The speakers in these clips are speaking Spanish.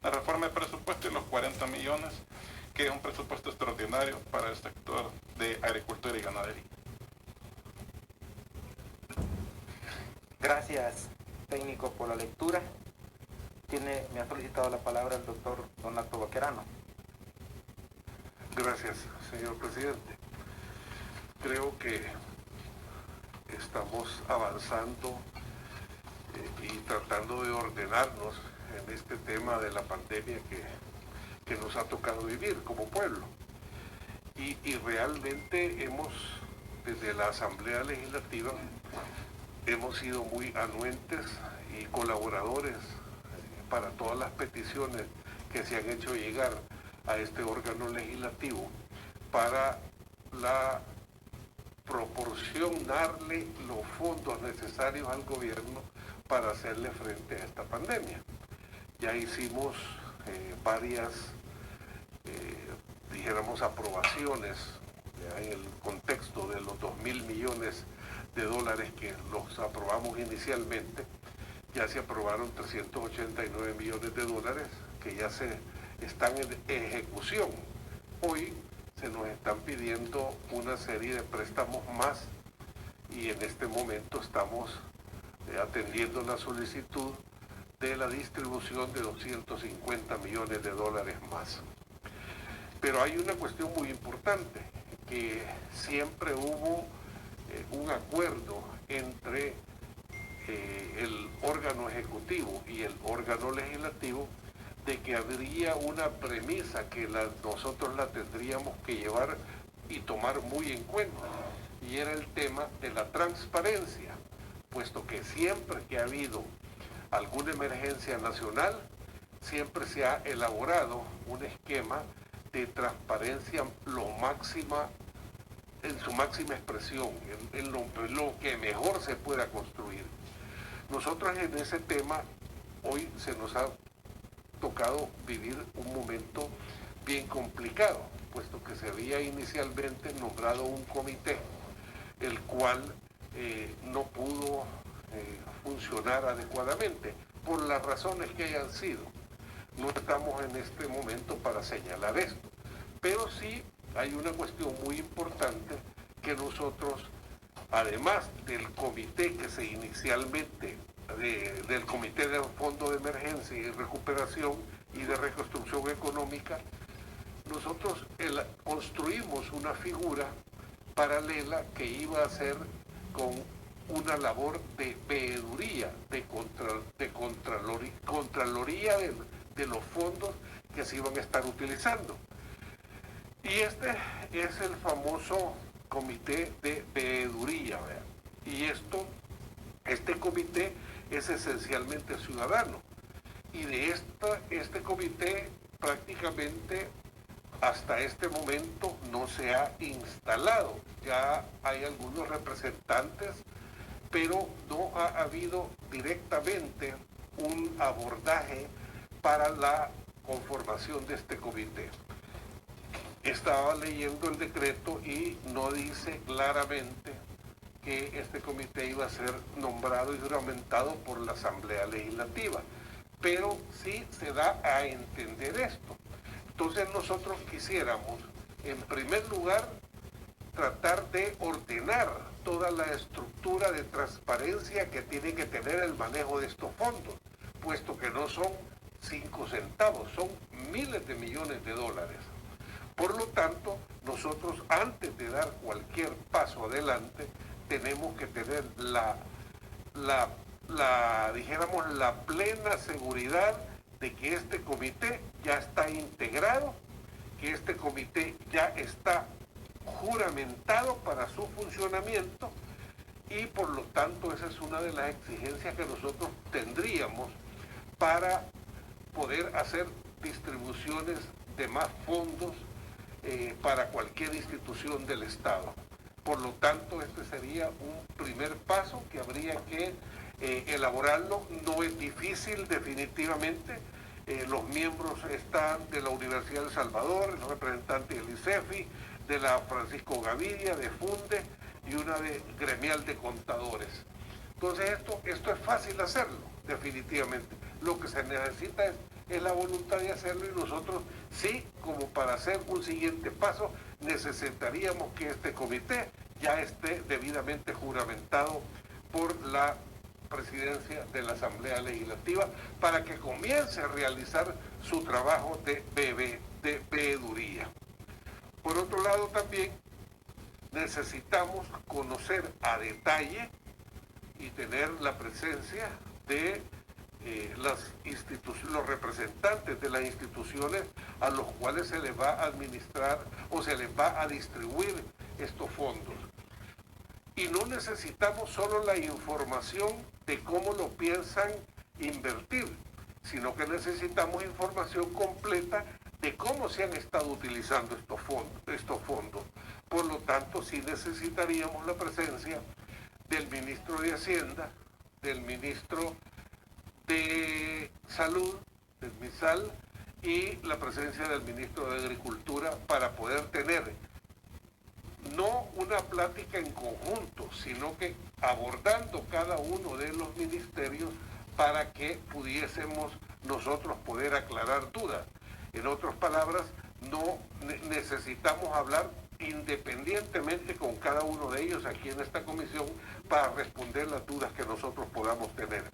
la reforma de presupuesto y los 40 millones, que es un presupuesto extraordinario para el sector de agricultura y ganadería. Gracias, técnico, por la lectura. Me ha solicitado la palabra el doctor Donato Baquerano. Gracias, señor presidente. Creo que estamos avanzando y tratando de ordenarnos en este tema de la pandemia que nos ha tocado vivir como pueblo. Y realmente desde la Asamblea Legislativa, hemos sido muy anuentes y colaboradores para todas las peticiones que se han hecho llegar a este órgano legislativo para proporcionarle los fondos necesarios al gobierno para hacerle frente a esta pandemia. Ya hicimos varias, dijéramos, aprobaciones ya en el contexto de los 2.000 millones de dólares que los aprobamos inicialmente. Ya se aprobaron 389 millones de dólares que ya se están en ejecución. Hoy se nos están pidiendo una serie de préstamos más y en este momento estamos atendiendo la solicitud de la distribución de 250 millones de dólares más. Pero hay una cuestión muy importante, que siempre hubo un acuerdo entre el órgano ejecutivo y el órgano legislativo de que habría una premisa que nosotros la tendríamos que llevar y tomar muy en cuenta, y era el tema de la transparencia, puesto que siempre que ha habido alguna emergencia nacional, siempre se ha elaborado un esquema de transparencia en su máxima expresión, en lo que mejor se pueda construir. Nosotros en ese tema, hoy se nos ha tocado vivir un momento bien complicado, puesto que se había inicialmente nombrado un comité, el cual no pudo funcionar adecuadamente, por las razones que hayan sido. No estamos en este momento para señalar esto, pero sí hay una cuestión muy importante que nosotros, además del comité que se inicialmente, del Comité de Fondo de Emergencia y Recuperación y de Reconstrucción Económica, nosotros construimos una figura paralela que iba a ser con una labor de veeduría, de contraloría de los fondos que se iban a estar utilizando. Y este es el famoso comité de veeduría, ¿verdad? Y este comité es esencialmente ciudadano. Y de este comité prácticamente hasta este momento no se ha instalado. Ya hay algunos representantes, pero no ha habido directamente un abordaje para la conformación de este comité. Estaba leyendo el decreto y no dice claramente que este comité iba a ser nombrado y juramentado por la Asamblea Legislativa, pero sí se da a entender esto. Entonces nosotros quisiéramos, en primer lugar, tratar de ordenar toda la estructura de transparencia que tiene que tener el manejo de estos fondos, puesto que no son 5 centavos, son miles de millones de dólares. Por lo tanto, nosotros antes de dar cualquier paso adelante, tenemos que tener dijéramos, la plena seguridad de que este comité ya está integrado, que este comité ya está juramentado para su funcionamiento, y por lo tanto esa es una de las exigencias que nosotros tendríamos para poder hacer distribuciones de más fondos para cualquier institución del Estado. Por lo tanto, este sería un primer paso que habría que elaborarlo. No es difícil, definitivamente. Los miembros están de la Universidad de El Salvador, el representante del ICEFI, de la Francisco Gavidia, de FUNDE y una de gremial de contadores. Entonces esto es fácil hacerlo, definitivamente. Lo que se necesita es es la voluntad de hacerlo y nosotros sí, como para hacer un siguiente paso, necesitaríamos que este comité ya esté debidamente juramentado por la presidencia de la Asamblea Legislativa para que comience a realizar su trabajo de veeduría. Por otro lado, también necesitamos conocer a detalle y tener la presencia de los representantes de las instituciones a los cuales se les va a administrar o se les va a distribuir estos fondos. Y no necesitamos solo la información de cómo lo piensan invertir, sino que necesitamos información completa de cómo se han estado utilizando estos fondos. Por lo tanto, sí necesitaríamos la presencia del ministro de Hacienda, del ministro de Salud, del MISAL, y la presencia del ministro de Agricultura para poder tener no una plática en conjunto, sino que abordando cada uno de los ministerios para que pudiésemos nosotros poder aclarar dudas. En otras palabras, no necesitamos hablar independientemente con cada uno de ellos aquí en esta comisión para responder las dudas que nosotros podamos tener.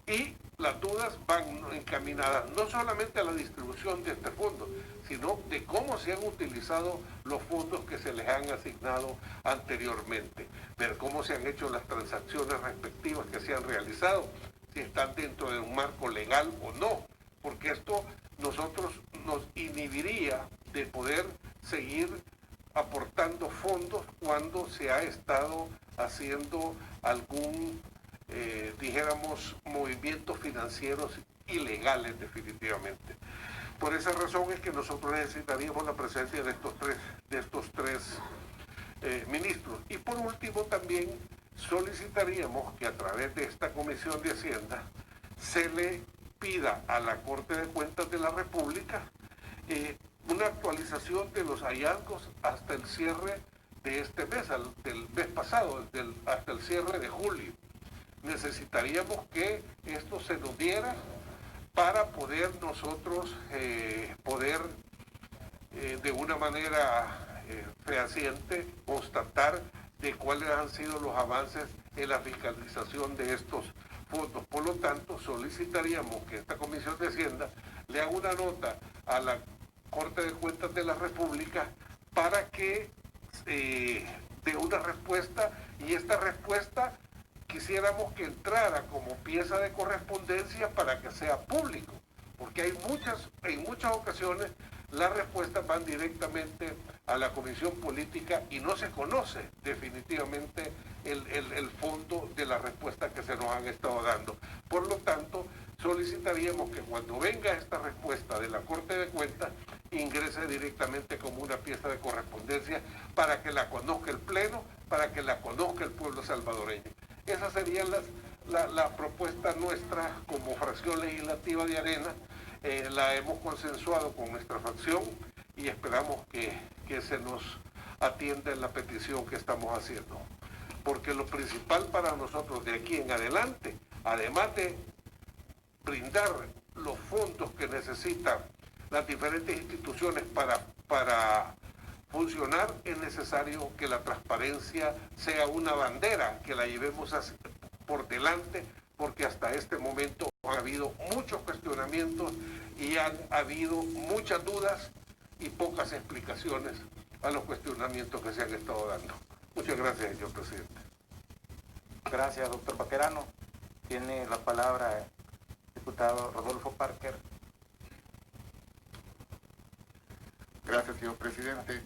Y las dudas van encaminadas no solamente a la distribución de este fondo, sino de cómo se han utilizado los fondos que se les han asignado anteriormente, ver cómo se han hecho las transacciones respectivas que se han realizado, si están dentro de un marco legal o no, porque esto nosotros nos inhibiría de poder seguir aportando fondos cuando se ha estado haciendo algún dijéramos, movimientos financieros ilegales definitivamente. Por esa razón es que nosotros necesitaríamos la presencia de estos tres ministros. Y por último también solicitaríamos que a través de esta Comisión de Hacienda se le pida a la Corte de Cuentas de la República una actualización de los hallazgos hasta el cierre de este mes, del mes pasado, hasta el cierre de julio. Necesitaríamos que esto se nos diera para poder nosotros de una manera fehaciente constatar de cuáles han sido los avances en la fiscalización de estos fondos. Por lo tanto, solicitaríamos que esta Comisión de Hacienda le haga una nota a la Corte de Cuentas de la República para que dé una respuesta, y esta respuesta quisiéramos que entrara como pieza de correspondencia para que sea público, porque en muchas ocasiones las respuestas van directamente a la Comisión Política y no se conoce definitivamente el fondo de la respuesta que se nos han estado dando. Por lo tanto, solicitaríamos que cuando venga esta respuesta de la Corte de Cuentas ingrese directamente como una pieza de correspondencia para que la conozca el Pleno, para que la conozca el pueblo salvadoreño. Esa sería la propuesta nuestra como fracción legislativa de Arena. La hemos consensuado con nuestra fracción y esperamos que se nos atienda en la petición que estamos haciendo. Porque lo principal para nosotros de aquí en adelante, además de brindar los fondos que necesitan las diferentes instituciones para funcionar, es necesario que la transparencia sea una bandera, que la llevemos por delante, porque hasta este momento ha habido muchos cuestionamientos y han habido muchas dudas y pocas explicaciones a los cuestionamientos que se han estado dando. Muchas gracias, señor presidente. Gracias, doctor Baquerano. Tiene la palabra el diputado Rodolfo Parker. Gracias, señor presidente.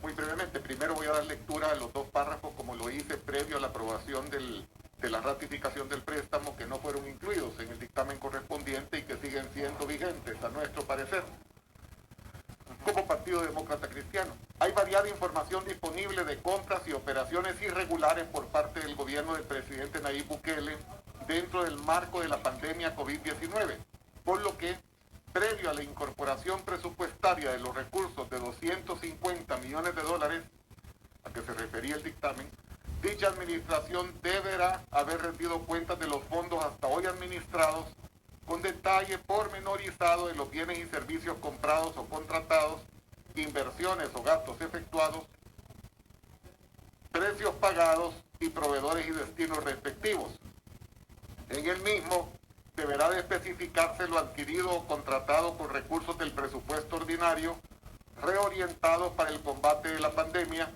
Muy brevemente, primero voy a dar lectura a los dos párrafos como lo hice previo a la aprobación de la ratificación del préstamo, que no fueron incluidos en el dictamen correspondiente y que siguen siendo vigentes a nuestro parecer. Como Partido Demócrata Cristiano, hay variada información disponible de compras y operaciones irregulares por parte del gobierno del presidente Nayib Bukele dentro del marco de la pandemia COVID-19, por lo que, previo a la incorporación presupuestaria de los recursos de 250 millones de dólares, a que se refería el dictamen, dicha administración deberá haber rendido cuentas de los fondos hasta hoy administrados con detalle pormenorizado de los bienes y servicios comprados o contratados, inversiones o gastos efectuados, precios pagados y proveedores y destinos respectivos. En el mismo deberá de especificarse lo adquirido o contratado con recursos del presupuesto ordinario reorientados para el combate de la pandemia,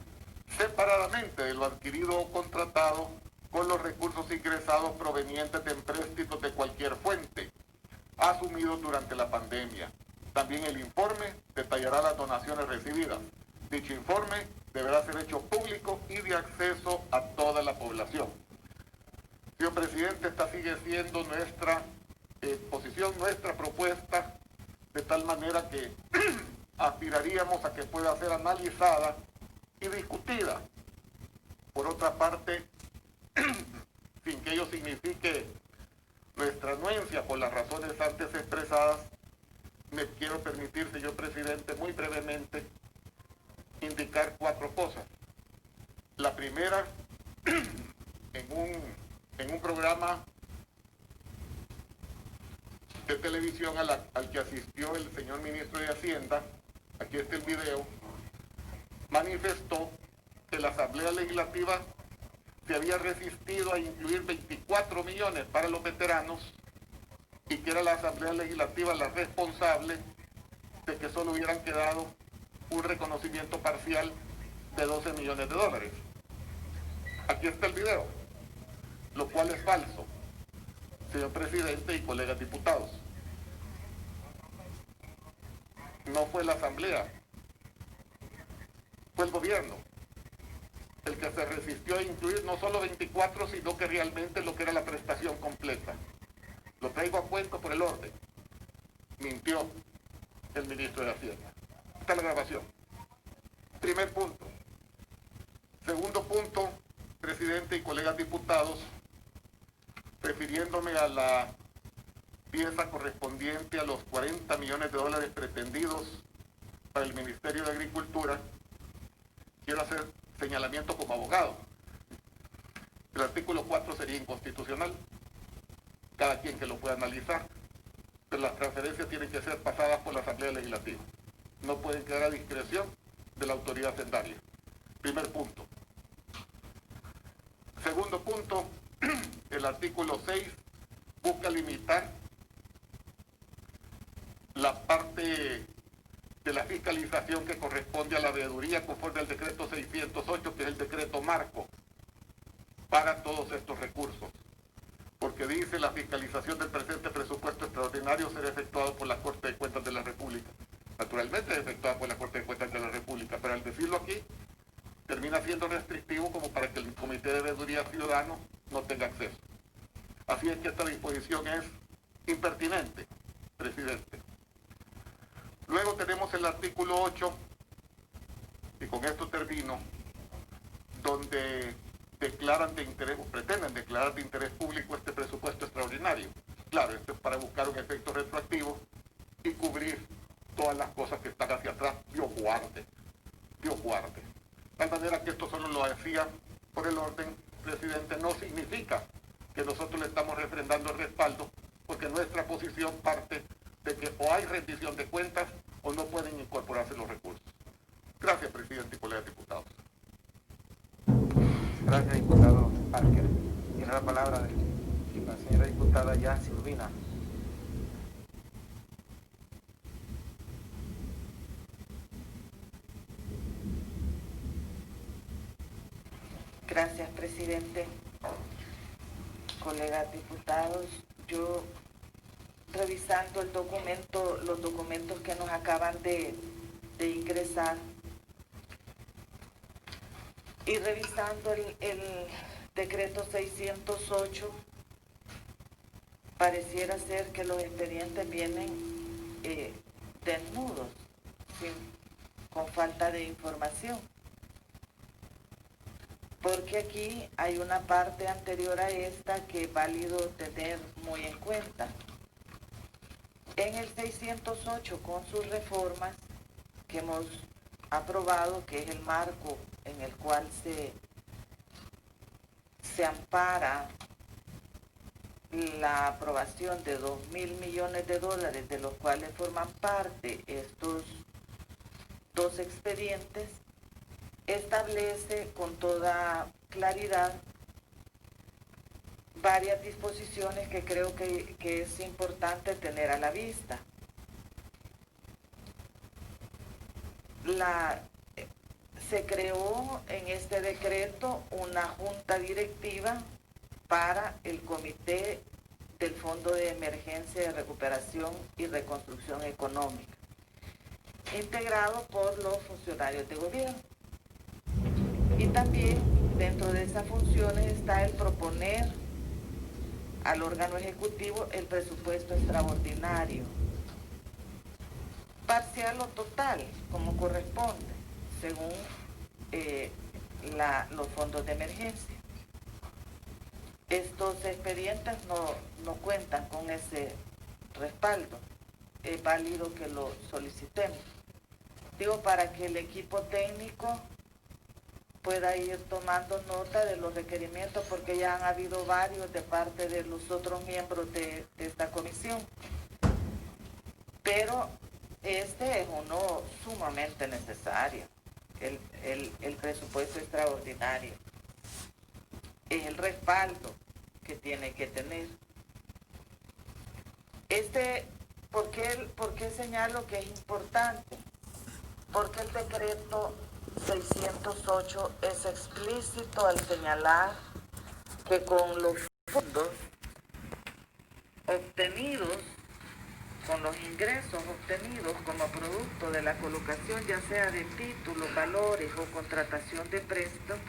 separadamente de lo adquirido o contratado con los recursos ingresados provenientes de empréstitos de cualquier fuente, asumidos durante la pandemia. También el informe detallará las donaciones recibidas. Dicho informe deberá ser hecho público y de acceso a toda la población. Señor presidente, esta sigue siendo nuestra posición, nuestra propuesta, de tal manera que aspiraríamos a que pueda ser analizada y discutida. Por otra parte, sin que ello signifique nuestra anuencia por las razones antes expresadas, me quiero permitir, señor presidente, muy brevemente, indicar 4 cosas. La primera, en un programa de televisión al que asistió el señor ministro de Hacienda, aquí está el video, manifestó que la Asamblea Legislativa se había resistido a incluir 24 millones para los veteranos y que era la Asamblea Legislativa la responsable de que solo hubieran quedado un reconocimiento parcial de 12 millones de dólares. Aquí está el video, lo cual es falso, señor presidente y colegas diputados. No fue la Asamblea, fue el gobierno el que se resistió a incluir no solo 24, sino que realmente lo que era la prestación completa. Lo traigo a cuento por el orden. Mintió el ministro de Hacienda. Está la grabación. Primer punto. Segundo punto, presidente y colegas diputados, refiriéndome a la pieza correspondiente a los 40 millones de dólares pretendidos para el Ministerio de Agricultura, quiero hacer señalamiento como abogado. El artículo 4 sería inconstitucional, cada quien que lo pueda analizar, pero las transferencias tienen que ser pasadas por la Asamblea Legislativa. No pueden quedar a discreción de la autoridad hacendaria. Primer punto. Segundo punto, el artículo 6 busca limitar la parte de la fiscalización que corresponde a la veeduría conforme al decreto 608, que es el decreto marco para todos estos recursos. Porque dice la fiscalización del presente presupuesto extraordinario será efectuado por la Corte de Cuentas de la República. Naturalmente es efectuada por la Corte de Cuentas de la República, pero al decirlo aquí, termina siendo restrictivo como para que el Comité de Veeduría Ciudadano no tenga acceso. Así es que esta disposición es impertinente, presidente. Luego tenemos el artículo 8, y con esto termino, donde declaran de interés, o pretenden declarar de interés público este presupuesto extraordinario. Claro, esto es para buscar un efecto retroactivo y cubrir todas las cosas que están hacia atrás. Dios guarde. De tal manera que esto solo lo decía por el orden, presidente, no significa que nosotros le estamos refrendando el respaldo, porque nuestra posición parte de que o hay rendición de cuentas o no pueden incorporarse los recursos. Gracias, presidente y colegas diputados. Gracias, diputado Parker. Tiene la palabra la señora diputada Yancy Urbina. Gracias, presidente. Colegas diputados, yo revisando el documento, los documentos que nos acaban de ingresar y revisando el decreto 608, pareciera ser que los expedientes vienen desnudos, con falta de información. Porque aquí hay una parte anterior a esta que es válido tener muy en cuenta. En el 608, con sus reformas que hemos aprobado, que es el marco en el cual se ampara la aprobación de 2.000 millones de dólares, de los cuales forman parte estos dos expedientes, establece con toda claridad varias disposiciones que creo que es importante tener a la vista. Se creó en este decreto una junta directiva para el Comité del Fondo de Emergencia de Recuperación y Reconstrucción Económica, integrado por los funcionarios de gobierno. Y también dentro de esas funciones está el proponer al órgano ejecutivo el presupuesto extraordinario, parcial o total, como corresponde, según los fondos de emergencia. Estos expedientes no cuentan con ese respaldo. Es válido que lo solicitemos. Digo, para que el equipo técnico pueda ir tomando nota de los requerimientos, porque ya han habido varios de parte de los otros miembros de esta comisión. Pero este es uno sumamente necesario, el presupuesto extraordinario. Es el respaldo que tiene que tener. ¿Por qué señalo que es importante? Porque el decreto 608 es explícito al señalar que con los fondos obtenidos, con los ingresos obtenidos como producto de la colocación ya sea de títulos, valores o contratación de préstamos,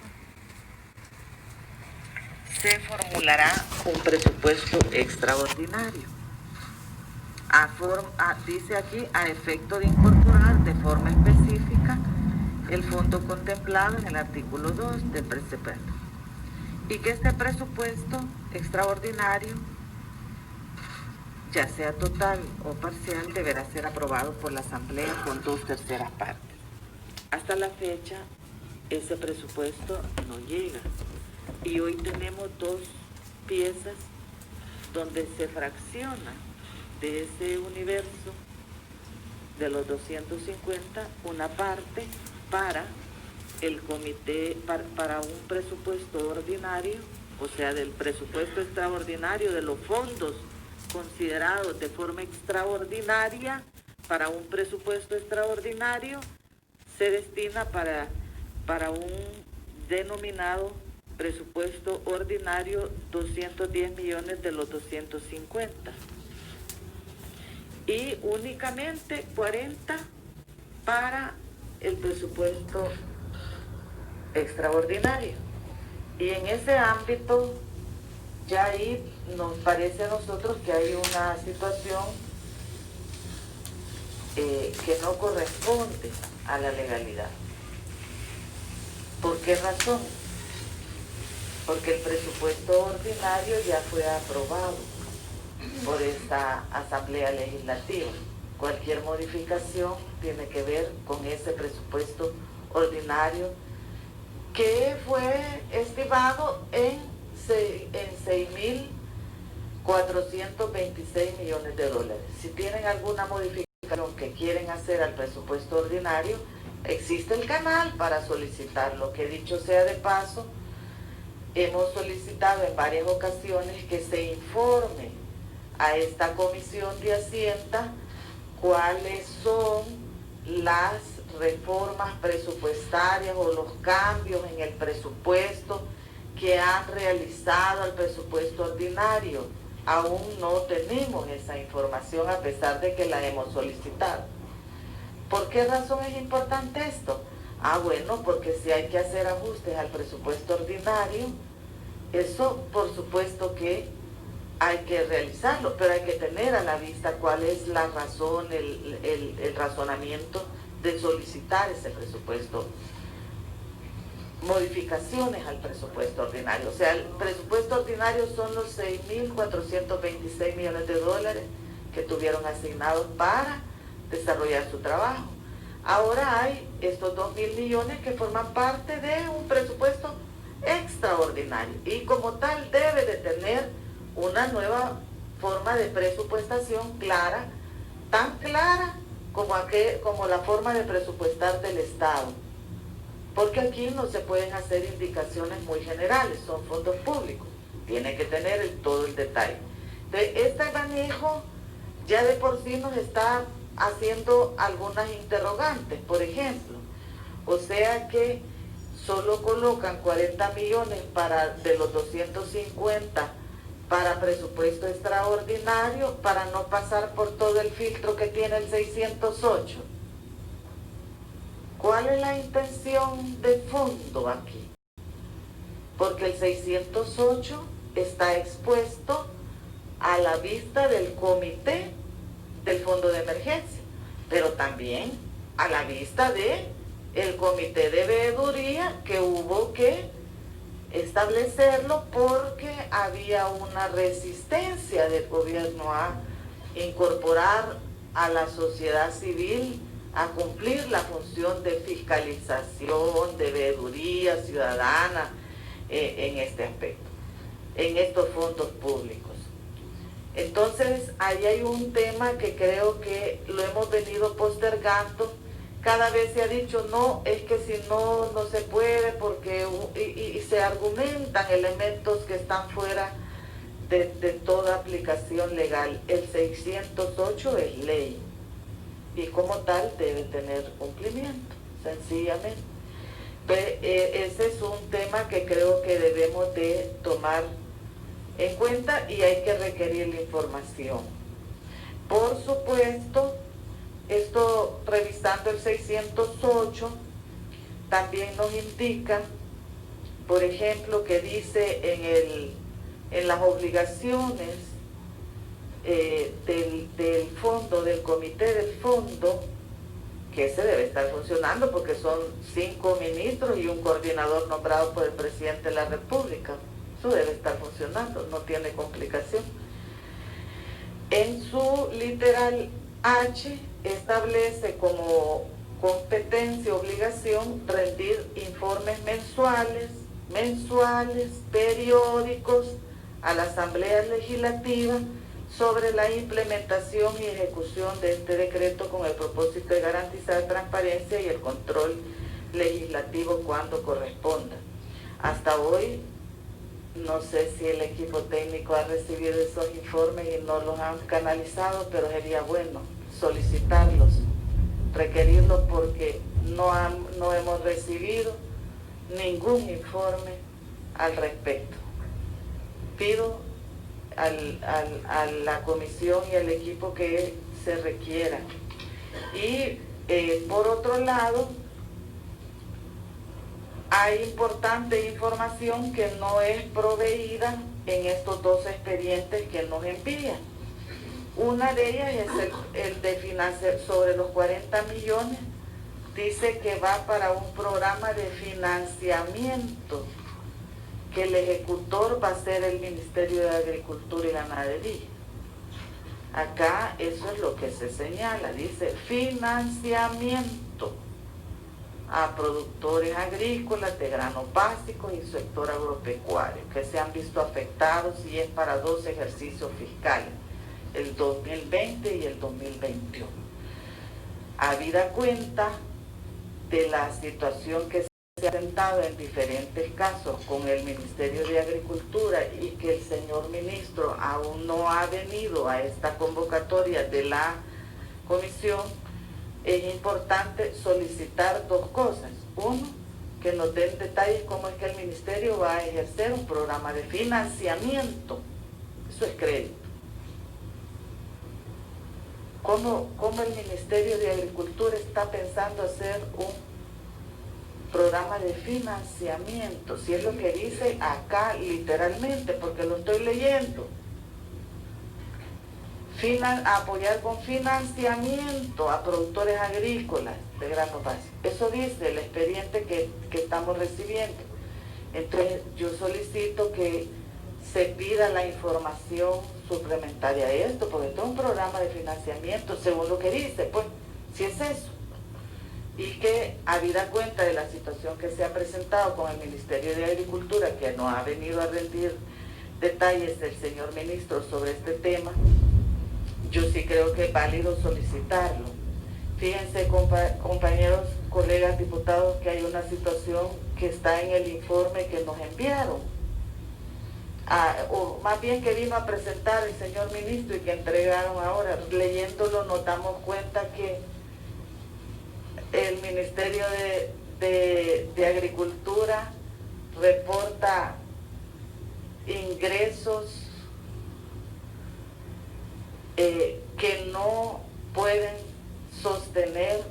se formulará un presupuesto extraordinario. Dice aquí, a efecto de incorporar de forma específica el fondo contemplado en el artículo 2 del presupuesto. Y que este presupuesto extraordinario, ya sea total o parcial, deberá ser aprobado por la Asamblea con 2/3 partes. Hasta la fecha, ese presupuesto no llega. Y hoy tenemos dos piezas donde se fracciona de ese universo de los 250 una parte para el comité, para un presupuesto ordinario, o sea, del presupuesto extraordinario de los fondos considerados de forma extraordinaria. Para un presupuesto extraordinario se destina para un denominado presupuesto ordinario 210 millones de los 250 y únicamente 40 para el presupuesto extraordinario. Y en ese ámbito ya ahí nos parece a nosotros que hay una situación que no corresponde a la legalidad. ¿Por qué razón? Porque el presupuesto ordinario ya fue aprobado por esta Asamblea Legislativa. Cualquier modificación tiene que ver con ese presupuesto ordinario que fue estimado en 6.426 millones de dólares. Si tienen alguna modificación que quieren hacer al presupuesto ordinario, existe el canal para solicitarlo, que dicho sea de paso, hemos solicitado en varias ocasiones que se informe a esta Comisión de Hacienda cuáles son las reformas presupuestarias o los cambios en el presupuesto que han realizado al presupuesto ordinario. Aún no tenemos esa información a pesar de que la hemos solicitado. ¿Por qué razón es importante esto? Bueno, porque si hay que hacer ajustes al presupuesto ordinario, eso por supuesto que hay que realizarlo, pero hay que tener a la vista cuál es la razón, el razonamiento de solicitar ese presupuesto, modificaciones al presupuesto ordinario. O sea, el presupuesto ordinario son los 6.426 millones de dólares que tuvieron asignados para desarrollar su trabajo. Ahora hay estos 2.000 millones que forman parte de un presupuesto extraordinario y como tal debe de tener una nueva forma de presupuestación clara, tan clara como la forma de presupuestar del Estado. Porque aquí no se pueden hacer indicaciones muy generales, son fondos públicos, tiene que tener todo el detalle. Entonces, este manejo ya de por sí nos está haciendo algunas interrogantes, por ejemplo, o sea que solo colocan 40 millones de los 250 para presupuesto extraordinario para no pasar por todo el filtro que tiene el 608. ¿Cuál es la intención de fondo aquí? Porque el 608 está expuesto a la vista del comité del fondo de emergencia, pero también a la vista del comité de veeduría, que hubo que establecerlo porque había una resistencia del gobierno a incorporar a la sociedad civil a cumplir la función de fiscalización, de veeduría ciudadana en este aspecto, en estos fondos públicos. Entonces, ahí hay un tema que creo que lo hemos venido postergando. Cada vez se ha dicho, no, es que si no, no se puede, porque y se argumentan elementos que están fuera de toda aplicación legal. El 608 es ley y como tal debe tener cumplimiento, sencillamente. Pero, ese es un tema que creo que debemos de tomar en cuenta y hay que requerir la información. Por supuesto, esto, revisando el 608, también nos indica, por ejemplo, que dice en las obligaciones del fondo, del comité del fondo, que ese debe estar funcionando porque son 5 ministros y un coordinador nombrado por el presidente de la República. Eso debe estar funcionando, no tiene complicación. En su literal H establece como competencia, obligación, rendir informes mensuales, periódicos a la Asamblea Legislativa sobre la implementación y ejecución de este decreto con el propósito de garantizar transparencia y el control legislativo cuando corresponda. Hasta hoy, no sé si el equipo técnico ha recibido esos informes y no los han canalizado, pero sería bueno solicitarlos, requerirlos, porque no hemos recibido ningún informe al respecto. Pido a la comisión y al equipo que se requiera. Y por otro lado, hay importante información que no es proveída en estos dos expedientes que nos envían. Una de ellas es el de financiar sobre los 40 millones. Dice que va para un programa de financiamiento, que el ejecutor va a ser el Ministerio de Agricultura y Ganadería. Acá eso es lo que se señala, dice financiamiento a productores agrícolas de granos básicos y sector agropecuario que se han visto afectados, y es para 2 ejercicios fiscales, el 2020 y el 2021. Habida cuenta de la situación que se ha presentado en diferentes casos con el Ministerio de Agricultura y que el señor ministro aún no ha venido a esta convocatoria de la comisión, es importante solicitar 2 cosas. Uno, que nos den detalles cómo es que el ministerio va a ejercer un programa de financiamiento. Eso es crédito. ¿Cómo el Ministerio de Agricultura está pensando hacer un programa de financiamiento? Si es lo que dice acá literalmente, porque lo estoy leyendo. Apoyar con financiamiento a productores agrícolas de granos básicos. Eso dice el expediente que estamos recibiendo. Entonces yo solicito que se pida la información suplementaria a esto, porque esto es un programa de financiamiento, según lo que dice, pues, si es eso. Y que, habida cuenta de la situación que se ha presentado con el Ministerio de Agricultura, que no ha venido a rendir detalles del señor ministro sobre este tema, yo sí creo que es válido solicitarlo. Fíjense, compañeros, colegas diputados, que hay una situación que está en el informe que nos enviaron, o más bien que vino a presentar el señor ministro y que entregaron ahora. Leyéndolo nos damos cuenta que el Ministerio de Agricultura reporta ingresos que no pueden sostener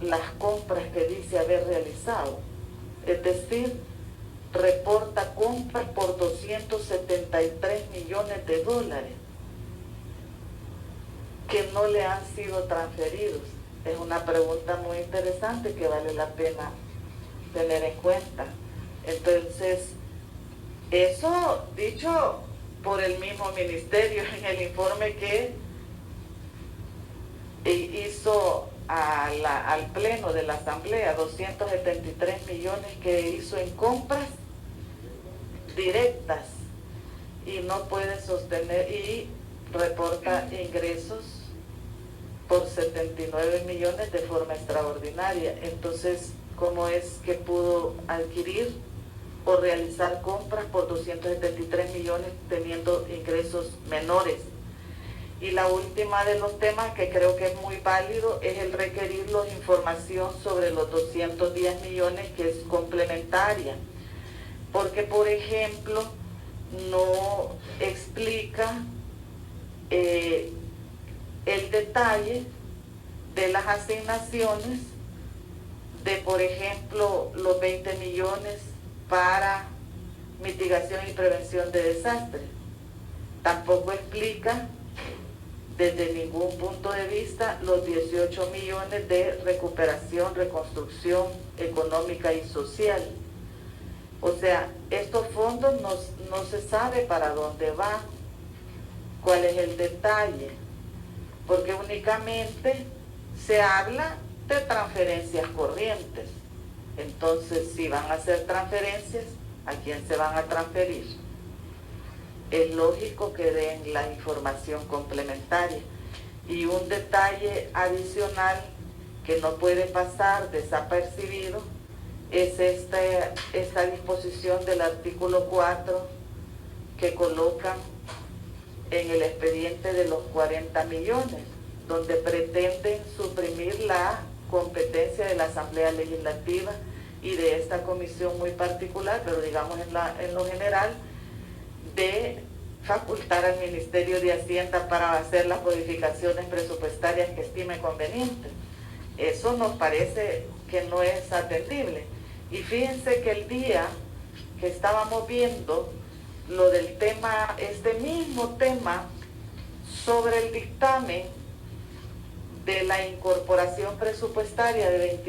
las compras que dice haber realizado. Es decir, reporta compras por 273 millones de dólares que no le han sido transferidos. Es una pregunta muy interesante que vale la pena tener en cuenta. Entonces, eso dicho por el mismo ministerio en el informe que hizo al pleno de la asamblea, 273 millones que hizo en compras directas y no puede sostener, y reporta ingresos por 79 millones de forma extraordinaria. Entonces, ¿cómo es que pudo adquirir o realizar compras por 273 millones teniendo ingresos menores? Y la última de los temas que creo que es muy válido es el requerirlos información sobre los 210 millones, que es complementaria. Porque, por ejemplo, no explica el detalle de las asignaciones de, por ejemplo, los 20 millones para mitigación y prevención de desastres. Tampoco explica desde ningún punto de vista los 18 millones de recuperación, reconstrucción económica y social. O sea, estos fondos no se sabe para dónde van, cuál es el detalle, porque únicamente se habla de transferencias corrientes. Entonces, si van a hacer transferencias, ¿a quién se van a transferir? Es lógico que den la información complementaria. Y un detalle adicional que no puede pasar desapercibido es esta disposición del artículo 4 que colocan en el expediente de los 40 millones, donde pretenden suprimir la competencia de la Asamblea Legislativa y de esta comisión muy particular, pero digamos en lo general, de facultar al Ministerio de Hacienda para hacer las modificaciones presupuestarias que estime convenientes. Eso nos parece que no es atendible. Y fíjense que el día que estábamos viendo lo del tema, este mismo tema sobre el dictamen de la incorporación presupuestaria de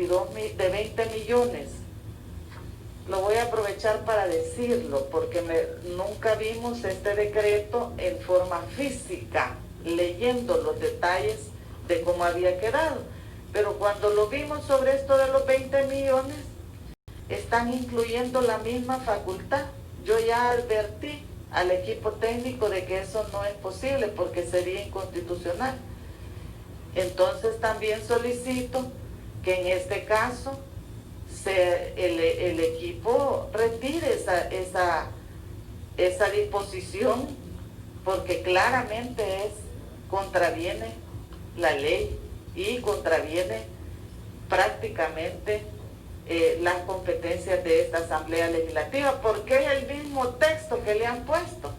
20 millones, lo voy a aprovechar para decirlo, porque nunca vimos este decreto en forma física, leyendo los detalles de cómo había quedado. Pero cuando lo vimos sobre esto de los 20 millones, están incluyendo la misma facultad. Yo ya advertí al equipo técnico de que eso no es posible porque sería inconstitucional. Entonces también solicito que en este caso el equipo retire esa disposición, porque claramente contraviene la ley y contraviene prácticamente las competencias de esta Asamblea Legislativa, porque es el mismo texto que le han puesto.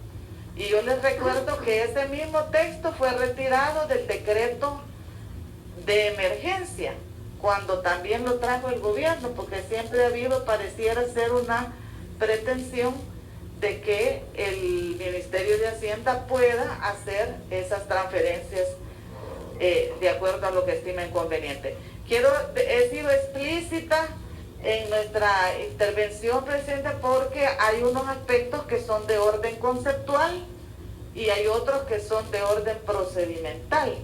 Y yo les recuerdo que ese mismo texto fue retirado del decreto de emergencia, cuando también lo trajo el gobierno, porque siempre ha habido, pareciera ser una pretensión de que el Ministerio de Hacienda pueda hacer esas transferencias de acuerdo a lo que estimen conveniente. He sido explícita en nuestra intervención, Presidente, porque hay unos aspectos que son de orden conceptual y hay otros que son de orden procedimental.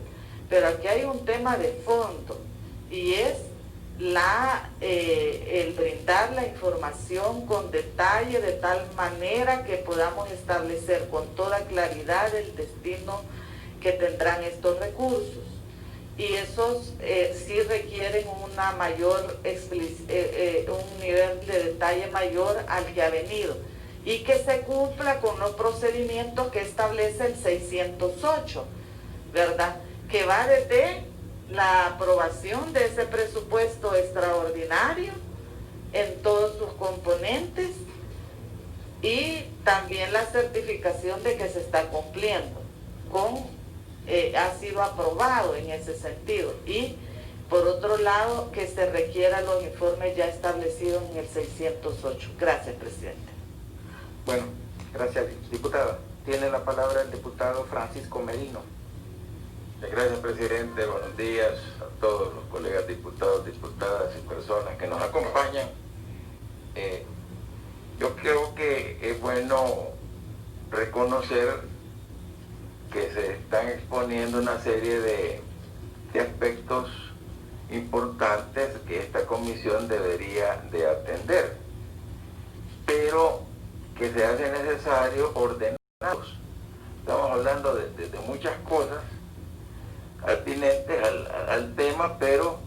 Pero aquí hay un tema de fondo, y es el brindar la información con detalle, de tal manera que podamos establecer con toda claridad el destino que tendrán estos recursos. Y esos sí requieren una mayor un nivel de detalle mayor al que ha venido, y que se cumpla con los procedimientos que establece el 608, ¿verdad? Que va desde la aprobación de ese presupuesto extraordinario en todos sus componentes, y también la certificación de que se está cumpliendo ha sido aprobado en ese sentido, y por otro lado que se requieran los informes ya establecidos en el 608. Gracias, presidente. Bueno, gracias, diputada. Tiene la palabra el diputado Francisco Merino. Gracias, presidente. Buenos días a todos los colegas diputados, diputadas y personas que nos acompañan. Yo creo que es bueno reconocer que se están exponiendo una serie de aspectos importantes que esta comisión debería de atender, pero que se hace necesario ordenarlos. Estamos hablando de muchas cosas atinentes al tema, pero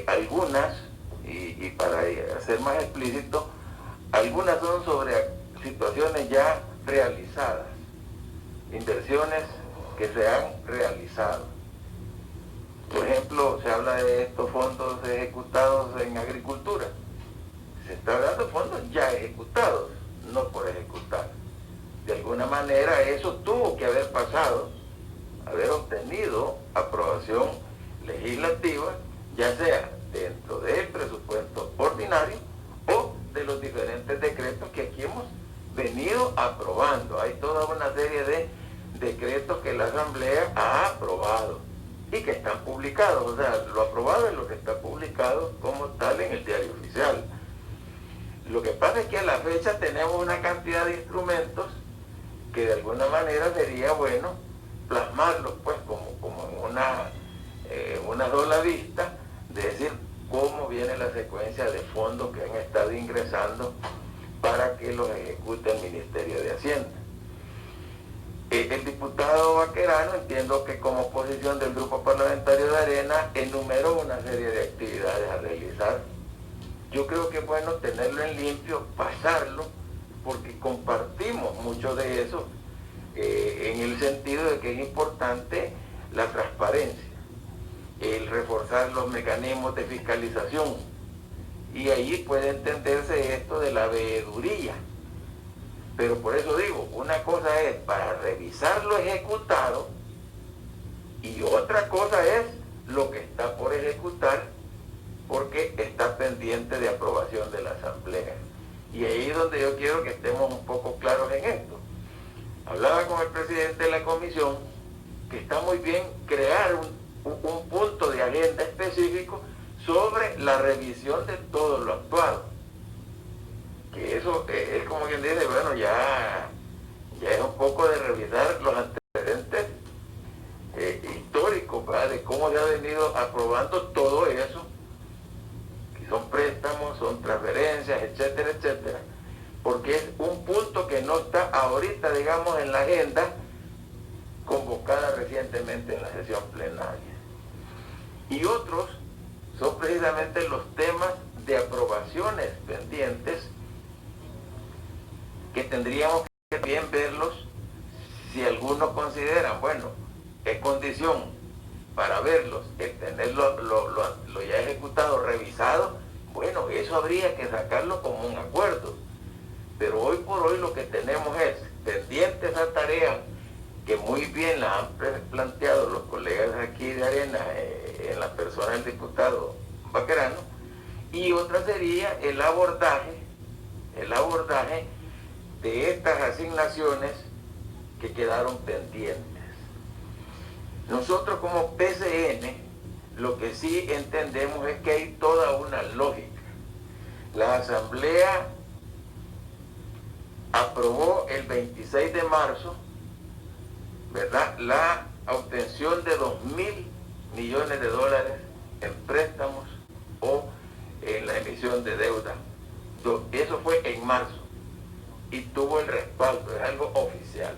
algunas, y para ser más explícito, algunas son sobre situaciones ya realizadas, inversiones que se han realizado. Por ejemplo, se habla de estos fondos ejecutados en agricultura. Se está hablando de fondos ya ejecutados, no por ejecutar. De alguna manera eso tuvo que haber pasado, haber obtenido aprobación legislativa, ya sea dentro del presupuesto ordinario o de los diferentes decretos que aquí hemos venido aprobando. Hay toda una serie de decretos que la Asamblea ha aprobado y que están publicados. O sea, lo aprobado es lo que está publicado como tal en el diario oficial. Lo que pasa es que a la fecha tenemos una cantidad de instrumentos que de alguna manera sería bueno plasmarlos pues como en una sola vista, de decir cómo viene la secuencia de fondos que han estado ingresando para que los ejecute el Ministerio de Hacienda. El diputado Baquerano, entiendo que como posición del grupo parlamentario de Arena, enumeró una serie de actividades a realizar. Yo creo que es bueno tenerlo en limpio, pasarlo, porque compartimos mucho de eso, en el sentido de que es importante la transparencia, el reforzar los mecanismos de fiscalización, y ahí puede entenderse esto de la veeduría. Pero por eso digo, una cosa es para revisar lo ejecutado y otra cosa es lo que está por ejecutar, porque está pendiente de aprobación de la Asamblea. Y ahí es donde yo quiero que estemos un poco claros en esto. Hablaba con el presidente de la comisión que está muy bien crear un punto de agenda específico sobre la revisión de todo lo actuado. Que eso es como quien dice, bueno, ya es un poco de revisar los antecedentes históricos, ¿verdad? De cómo se ha venido aprobando todo eso, que son préstamos, son transferencias, etcétera, etcétera, porque es un punto que no está ahorita, digamos, en la agenda convocada recientemente en la sesión plenaria. Y otros son precisamente los temas de aprobaciones pendientes, que tendríamos que también verlos, si algunos consideran, bueno, es condición para verlos, el tener lo ya ejecutado, revisado, bueno, eso habría que sacarlo como un acuerdo. Pero hoy por hoy lo que tenemos es pendiente esa tarea, que muy bien la han planteado los colegas aquí de Arena, en la persona del diputado Baquerano, y otra sería el abordaje de estas asignaciones que quedaron pendientes. Nosotros como PCN lo que sí entendemos es que hay toda una lógica. La Asamblea aprobó el 26 de marzo, ¿verdad?, la obtención de $2.000 millones en préstamos o Eso fue en marzo y tuvo el respaldo, es algo oficial.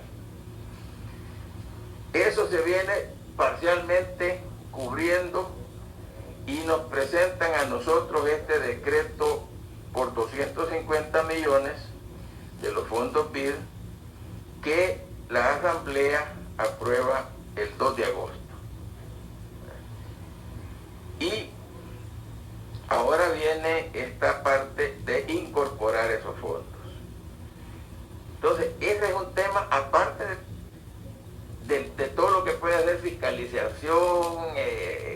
Eso se viene parcialmente cubriendo y nos presentan a nosotros este decreto por 250 millones de los fondos BID que la Asamblea aprueba el 2 de agosto. Y ahora viene esta parte de incorporar esos fondos. Entonces, ese es un tema aparte de todo lo que puede hacer fiscalización,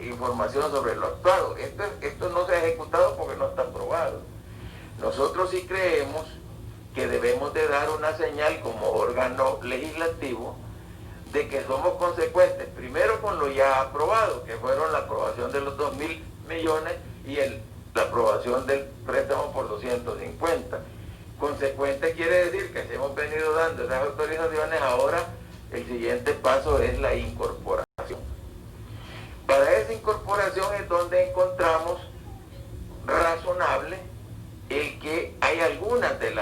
información sobre lo actuado. Esto no se ha ejecutado porque no está aprobado. Nosotros sí creemos que debemos de dar una señal como órgano legislativo de que somos consecuentes, primero con lo ya aprobado, que fueron la aprobación de los 2.000 millones y la aprobación del préstamo por 250. Consecuente quiere decir que si hemos venido dando esas autorizaciones, ahora el siguiente paso es la incorporación. Para esa incorporación es donde encontramos razonable el que hay algunas de las